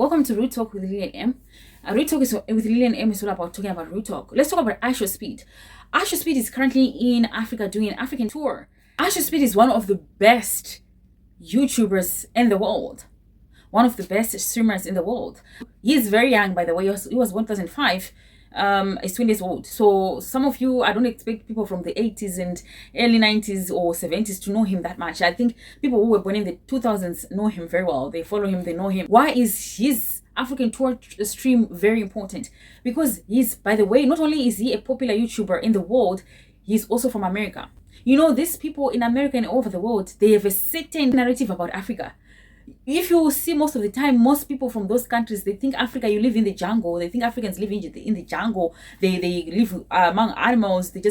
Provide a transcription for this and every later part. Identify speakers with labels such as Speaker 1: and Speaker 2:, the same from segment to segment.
Speaker 1: welcome to Root Talk with Lillian M. Root Talk is with Lillian M is all about talking about Root Talk. Let's talk about Ishowspeed. Ishowspeed is currently in Africa doing an African tour. Ishowspeed is one of the best YouTubers in the world. One of the best streamers in the world. He is very young, by the way. He was 1005. He's 20 years old. So some of you, I don't expect people from the 80s and early 90s or 70s to know him that much. I think people who were born in the 2000s know him very well. They follow him, they know him. Why is his African tour stream very important? Because he's, by the way, not only is he a popular YouTuber in the world, he's also from America. You know, these people in America and all over the world, they have a certain narrative about Africa. If you see, most of the time, most people from those countries, they think Africa, you live in the jungle. They think Africans live in the jungle. They live among animals. That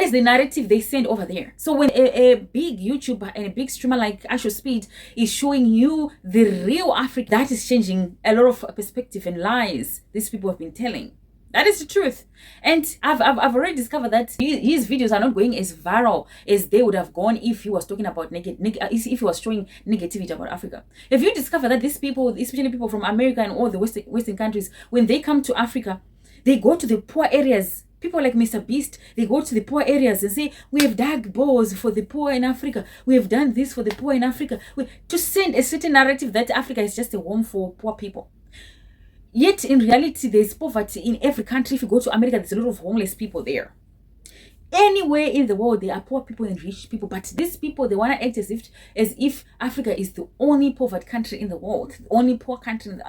Speaker 1: is the narrative they send over there. So when a big YouTuber and a big streamer like Ishowspeed is showing you the real Africa, that is changing a lot of perspective and lies these people have been telling. That is the truth. And I've already discovered that his videos are not going as viral as they would have gone if he was talking about if he was showing negativity about Africa. If you discover that these people, especially people from America and all the Western countries, when they come to Africa, they go to the poor areas. People like Mr. Beast, they go to the poor areas and say, we have dug bores for the poor in Africa. We have done this for the poor in Africa. To send a certain narrative that Africa is just a home for poor people. Yet, in reality, there's poverty in every country. If you go to America, there's a lot of homeless people there. Anywhere in the world, there are poor people and rich people. But these people, they want to act as if Africa is the only poverty country in the world. The only poor country,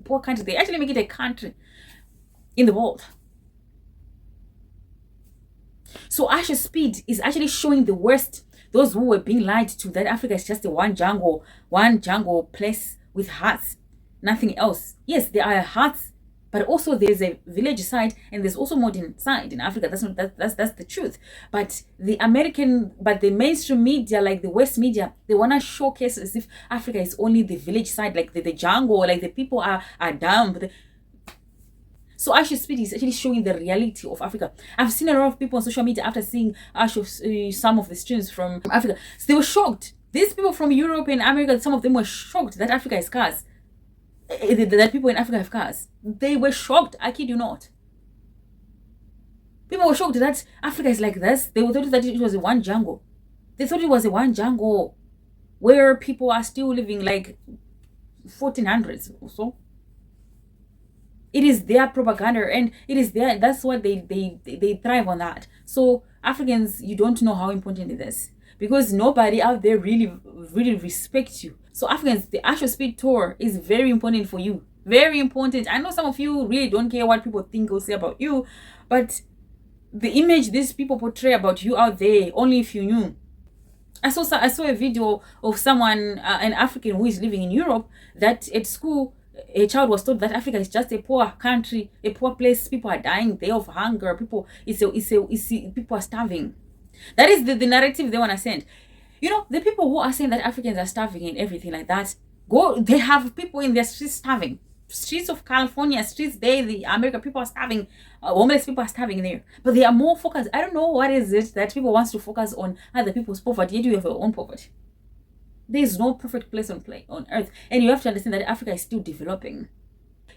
Speaker 1: poor country. They actually make it a country in the world. So Ishowspeed is actually showing the worst, those who were being lied to, that Africa is just a one jungle place with huts. Nothing else. Yes, there are huts, but also there's a village side and there's also modern side in Africa. That's the truth. But the mainstream media, like the West media, they want to showcase as if Africa is only the village side, like the jungle, like the people are dumb. So Ishowspeed is actually showing the reality of Africa. I've seen a lot of people on social media after seeing some of the streams from Africa. So they were shocked. These people from Europe and America, some of them were shocked that Africa is scarce. That people in Africa have cars. They were shocked. I kid you not. People were shocked that Africa is like this. They thought that it was a one jungle. They thought it was a one jungle where people are still living like 1400s or so. It is their propaganda and it is their, that's what they thrive on that. So Africans, you don't know how important it is, because nobody out there really respects you. So Africans, the Ishowspeed tour is very important for you. Very important. I know some of you really don't care what people think or say about you, but the image these people portray about you out there, only if you knew. I saw a video of someone, an African who is living in Europe, that at school, a child was told that Africa is just a poor country, a poor place. People are dying there of hunger. People are starving. That is the narrative they want to send. You know, the people who are saying that Africans are starving and everything like that, they have people in their streets starving. Streets of California, streets there, the America, people are starving. Homeless people are starving there. But they are more focused. I don't know what is it that people want to focus on other people's poverty, yet you have your own poverty. There is no perfect place on earth. And you have to understand that Africa is still developing.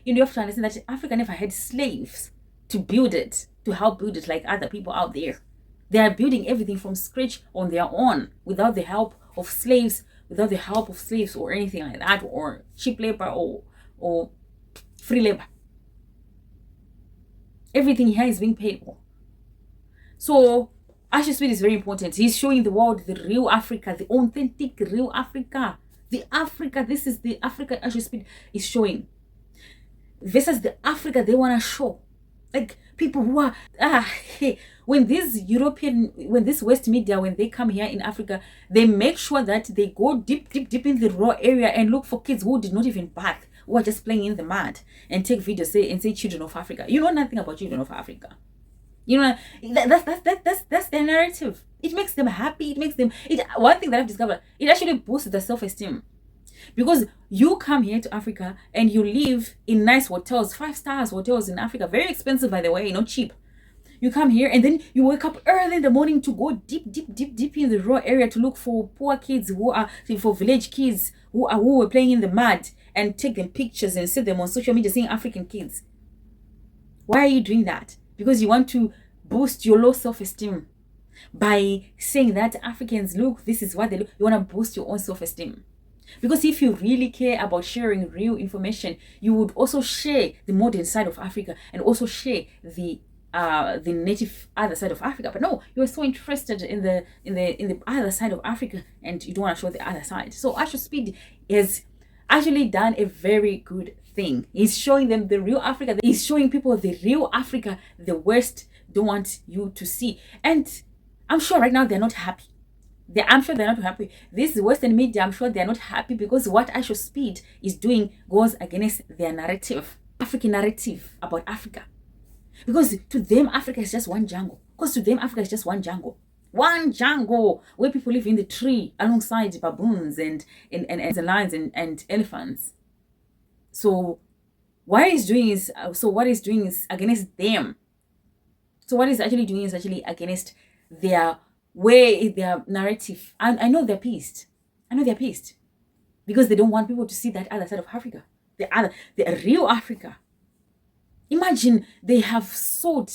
Speaker 1: You have to understand that Africa never had slaves to build it, to help build it like other people out there. They are building everything from scratch on their own, without the help of slaves, or anything like that, or cheap labor or free labor. Everything here is being paid for. So Ishowspeed is very important. He's showing the world the real Africa, the authentic real Africa. This is the Africa Ishowspeed is showing. Versus the Africa they want to show. Like people who are when this West media, when they come here in Africa, they make sure that they go deep in the raw area and look for kids who did not even bath, who are just playing in the mud, and take videos and say children of Africa. You know nothing about children of Africa. You know, that's their narrative. It makes them happy. One thing that I've discovered, it actually boosts their self-esteem. Because you come here to Africa and you live in nice hotels, 5-star hotels in Africa, very expensive, by the way, not cheap. You come here and then you wake up early in the morning to go deep in the rural area to look for poor kids for village kids who were playing in the mud, and take them pictures and set them on social media saying African kids. Why are you doing that? Because you want to boost your low self-esteem by saying that Africans, look, this is what they look. You want to boost your own self-esteem. Because if you really care about sharing real information, you would also share the modern side of Africa and also share the native other side of Africa. But no, you're so interested in the other side of Africa, and you don't want to show the other side. So Ishowspeed has actually done a very good thing. He's showing them the real Africa. He's showing people the real Africa the West don't want you to see. And I'm sure right now they're not happy. I'm sure they're not happy. This Western media, I'm sure they're not happy, because what Ishowspeed is doing goes against their narrative, African narrative about Africa. Because to them, Africa is just one jungle. Because to them, Africa is just one jungle. One jungle where people live in the tree alongside baboons and lions and elephants. So what he's doing is against them. So what he's actually doing is actually against their way, their narrative. I know they're pissed. Because they don't want people to see that other side of Africa, the real Africa. Imagine they have sold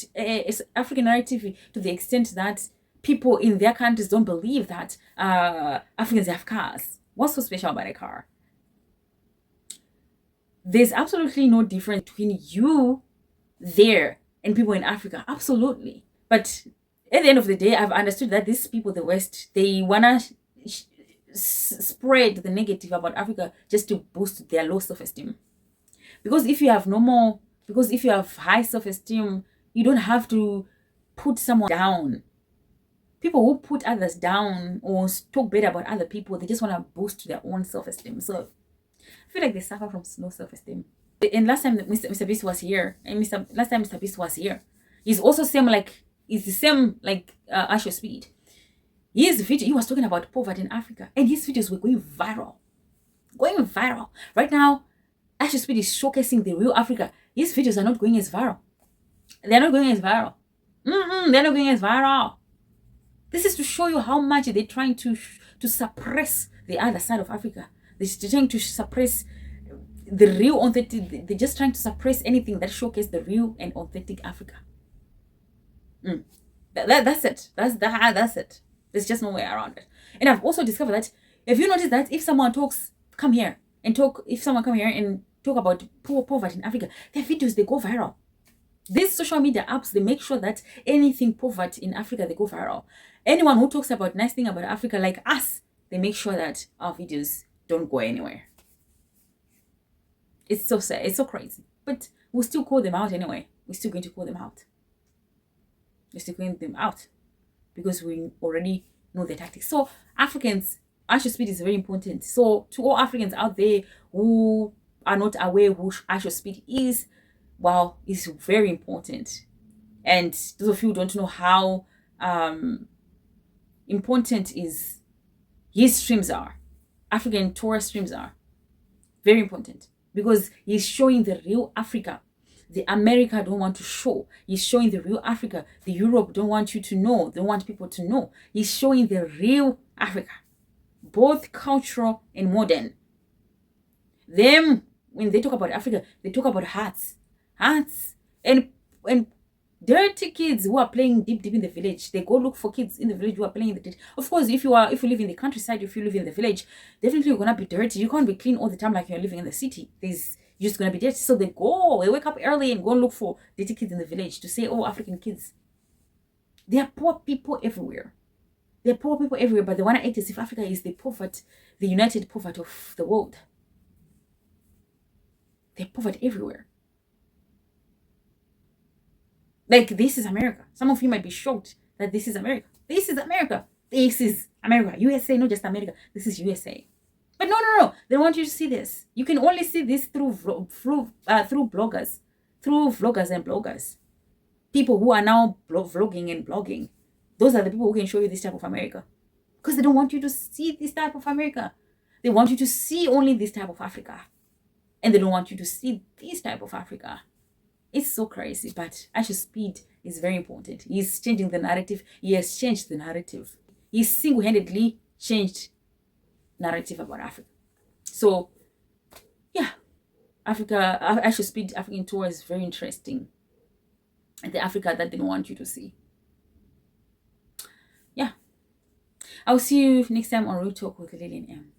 Speaker 1: African narrative to the extent that people in their countries don't believe that Africans have cars. What's so special about a car? There's absolutely no difference between you there and people in Africa. Absolutely. But at the end of the day, I've understood that these people, the West, they wanna spread the negative about Africa just to boost their low self-esteem. Because if you have high self-esteem, you don't have to put someone down. People who put others down or talk bad about other people, they just want to boost their own self-esteem. So I feel like they suffer from low self-esteem. And last time Mr. Beast was here, he's also the same like Ishowspeed. His video, he was talking about poverty in Africa, and his videos were going viral. Right now, Ishowspeed is showcasing the real Africa. His videos are not going as viral. They're not going as viral. They're not going as viral. This is to show you how much they're trying to suppress the other side of Africa. They're trying to suppress the real authentic. They're just trying to suppress anything that showcases the real and authentic Africa. That's it. That's it. There's just no way around it. And I've also discovered that, if you notice that if someone come here and talk about poverty in Africa, their videos, they go viral. These social media apps, they make sure that anything poverty in Africa, they go viral. Anyone who talks about nice thing about Africa, like us, they make sure that our videos don't go anywhere. It's so sad. It's so crazy. But we'll still call them out anyway. We're still going to call them out. We're still calling them out because we already know the tactics. So Africans, Ishowspeed is very important. So to all Africans out there who are not aware who Ishowspeed is, well, it's very important. And those of you who don't know how important is his streams are, African Tour streams are, very important, because he's showing the real Africa. The America don't want to show. He's showing the real Africa. The Europe don't want you to know. They want people to know. He's showing the real Africa, both cultural and modern. Them, when they talk about Africa, they talk about hearts and dirty kids who are playing deep in the village. They go look for kids in the village who are playing in the ditch. Of course, if you live in the countryside, if you live in the village, definitely you're gonna be dirty. You can't be clean all the time like you're living in the city. You're just gonna be dirty. So they wake up early and go look for dirty kids in the village to say, oh, African kids. There are poor people everywhere. But they wanna act as if Africa is the united poverty of the world. They're poverty everywhere. Like, this is America. Some of you might be shocked that this is America. This is America. USA, not just America. This is USA. But no. They want you to see this. You can only see this through bloggers, and bloggers. People who are now vlogging and blogging. Those are the people who can show you this type of America. Because they don't want you to see this type of America. They want you to see only this type of Africa. And they don't want you to see this type of Africa. It's so crazy, but Ishowspeed is very important. He's changing the narrative. He has changed the narrative. He single-handedly changed narrative about Africa. So yeah, Ishowspeed African Tour is very interesting. The Africa that they want you to see. Yeah. I'll see you next time on Real Talk with Lillian M.